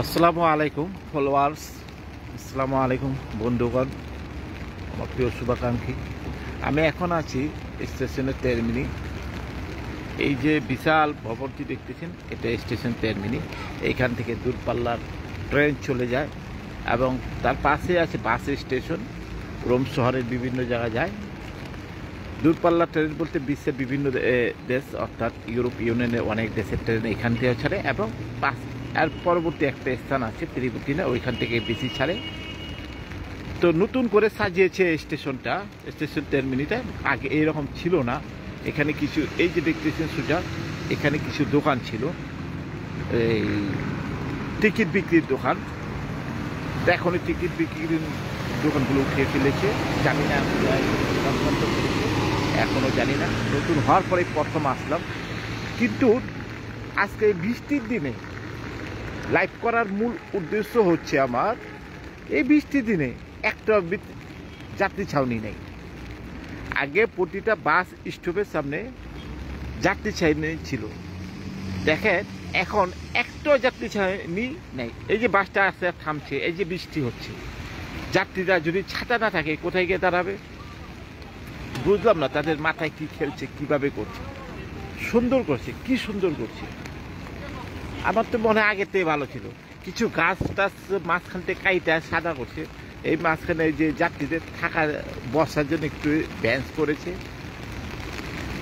আসসালামু আলাইকুম ফলোয়ার্স, আসসালামু আলাইকুম বন্ধুগণ, আমার প্রিয় শুভাকাঙ্ক্ষী। আমি এখন আছি স্টেশনের টার্মিনি। এই যে বিশাল ভবনটি দেখতেছেন, এটা স্টেশন টার্মিনি। এইখান থেকে দূরপাল্লার ট্রেন চলে যায় এবং তার পাশে আছে বাস স্টেশন। রোম শহরের বিভিন্ন জায়গায় যায়। দূরপাল্লার ট্রেন বলতে বিশ্বের বিভিন্ন দেশ, অর্থাৎ ইউরোপ ইউনিয়নের অনেক দেশের ট্রেন এখান থেকে ছাড়ে এবং আর পরবর্তী একটা স্থান আছে ত্রিপুটিনা, ওইখান থেকে বেশি ছাড়ে। তো নতুন করে সাজিয়েছে স্টেশনটা, স্টেশন টার্মিনিটা। আগে এইরকম ছিল না। এখানে কিছু, এই যে দেখতেছেন সোজা, এখানে কিছু দোকান ছিল, এই টিকিট বিক্রির দোকান। তো এখন এই টিকিট বিক্রির দোকানগুলো উঠিয়ে ফেলেছে, জানি না এখনও জানি না। নতুন হওয়ার পরে প্রথম আসলাম, কিন্তু আজকে এই বৃষ্টির দিনে লাইভ করার মূল উদ্দেশ্য হচ্ছে আমার, এই বৃষ্টির দিনে একটা যাত্রী ছাউনি নেই। আগে প্রতিটা বাস স্টপের সামনে যাত্রী ছাউনি ছিল, দেখেন এখন একটা যাত্রী ছাউনি নেই। এই যে বাসটা আসতে থামছে, এই যে বৃষ্টি হচ্ছে, যাত্রীরা যদি ছাতা না থাকে কোথায় গিয়ে দাঁড়াবে? বুঝলাম না তাদের মাথায় কি খেলছে, কিভাবে করছে। সুন্দর করছে, কি সুন্দর করছে। আমার তো মনে হয় আগের থেকে ভালো ছিল। কিছু গাছ টাছ মাঝখান থেকে কাইটা সাদা করছে। এই মাঝখানে যে যাত্রীদের থাকার বসার জন্য একটু বেঞ্চ করেছে।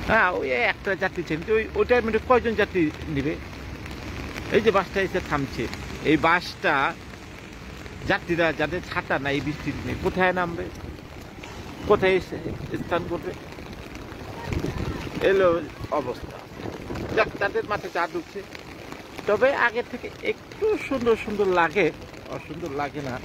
হ্যাঁ, ওই একটা যাত্রী ছিল, ওইটার মধ্যে কয়জন যাত্রী নেবে? এই যে বাসটা এসে থামছে, এই বাসটা যাত্রীরা যাদের ছাতা না এই বৃষ্টির দিনে কোথায় নামবে, কোথায় স্থান করবে? এলো অবস্থা। যাক, তাদের মাথায় চা ঢুকছে। তবে আগের থেকে একটু সুন্দর সুন্দর লাগে, অসুন্দর লাগে না।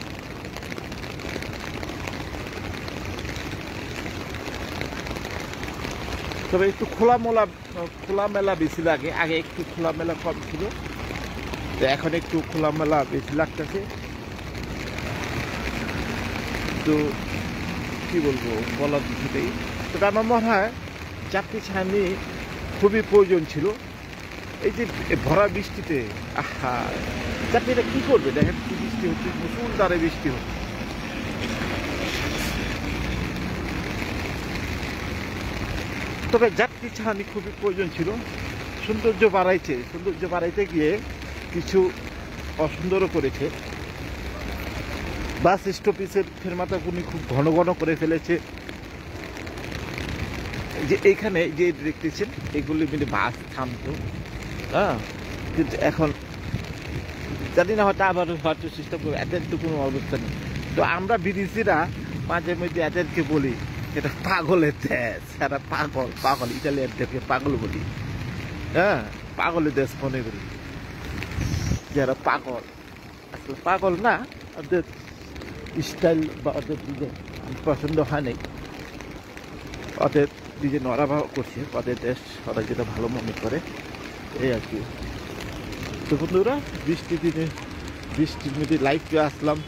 তবে একটু খোলামেলা বেশি লাগে। আগে একটু খোলামেলা কম ছিল, তো এখন একটু খোলামেলা বেশি লাগতেছে। তো কি বলবো, বলার কিছুতেই। তবে আমার মনে হয় যাত্রী ছাউনি খুবই প্রয়োজন ছিল। এই যে ভরা বৃষ্টিতে আহা, যাত্রীরা কি করবে? দেখেন কি বৃষ্টি হচ্ছে, মুষলধারে বৃষ্টি হচ্ছে। তবে যাত্রী ছাউনি খুবই প্রয়োজন ছিল। সৌন্দর্য বাড়াইতে গিয়ে কিছু অসুন্দরও করেছে। বাস স্টপেজের ফেরমাতাগুলি খুব ঘন ঘন করে ফেলেছে। যে এইখানে যে দেখতেছেন, এগুলি মিলে বাস থামতো। হ্যাঁ, কিন্তু এখন জানি না, হয়তো আবার হয়তো সিস্টেম করবে। এদের তো কোনো অবস্থা নেই। তো আমরা বিদেশিরা মাঝে মধ্যে এদেরকে বলি এটা পাগলের দেশ, এরা পাগল ইটালিয়ানদেরকে পাগল বলি। হ্যাঁ, পাগলের দেশ মনে করি, যারা পাগল। আসলে পাগল না, ওদের স্টাইল বা ওদের ডিজাইন পছন্দ হয় নাই। ওদের ডিজাইন ওরা করছে, ওদের দেশ ওরা যেটা ভালো মনে করে, এই আর কি। তো বন্ধুরা, বৃষ্টির মধ্যে লাইভে আসলাম।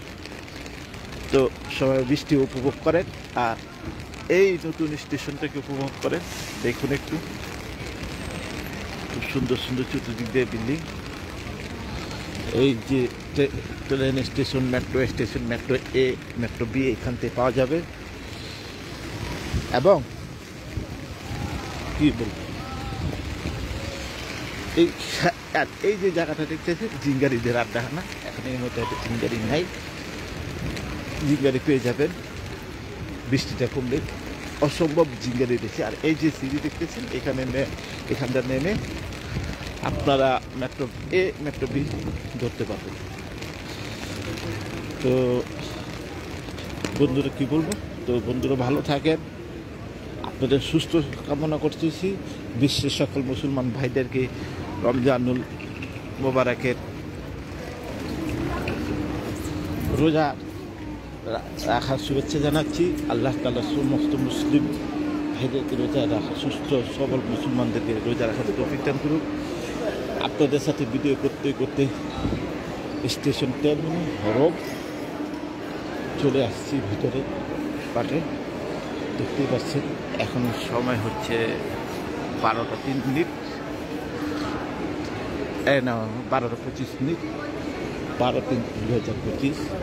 তো সবাই বৃষ্টি উপভোগ করেন আর এই নতুন স্টেশনটাকে উপভোগ করেন। দেখুন একটু, খুব সুন্দর সুন্দর চতুর্দিক দিয়ে বিল্ডিং। এই যে train station, metro station, metro A, metro B এখান থেকে পাওয়া যাবে। এবং কি বলবো, এই যে জায়গাটা দেখতেছেন, জিঙ্গারিদের আড্ডাখানা। এখন এই মধ্যে একটা জিঙ্গারি নাই, জিঙ্গারি পেয়ে যাবেন বৃষ্টিটা কমলে। অসম্ভব জিঙ্গারি দিয়েছে। আর এই যে সিঁড়ি দেখতেছেন, এখানটা নেমে আপনারা মেট্রো এ, মেট্রো বি ধরতে পারবেন। তো বন্ধুরা কি বলবো, তো বন্ধুরা ভালো থাকেন, আপনাদের সুস্থ কামনা করতেছি। বিশ্বের সকল মুসলমান ভাইদেরকে রমজানুল মোবারকের রোজা রাখার শুভেচ্ছা জানাচ্ছি। আল্লাহ তাআলা সমস্ত মুসলিম ভাইদেরকে রোজা রাখা, সুস্থ সবল মুসলমানদেরকে রোজা রাখার তৌফিক দান করুক। আপনাদের সাথে ভিডিও করতে করতে স্টেশন টার্মিনাল হরব চলে আসছি ভিতরে পাটে। দেখতেই পাচ্ছেন এখন সময় হচ্ছে 12টা 3 মিনিট, না 12টা 25 মিনিট। 12/3/2025।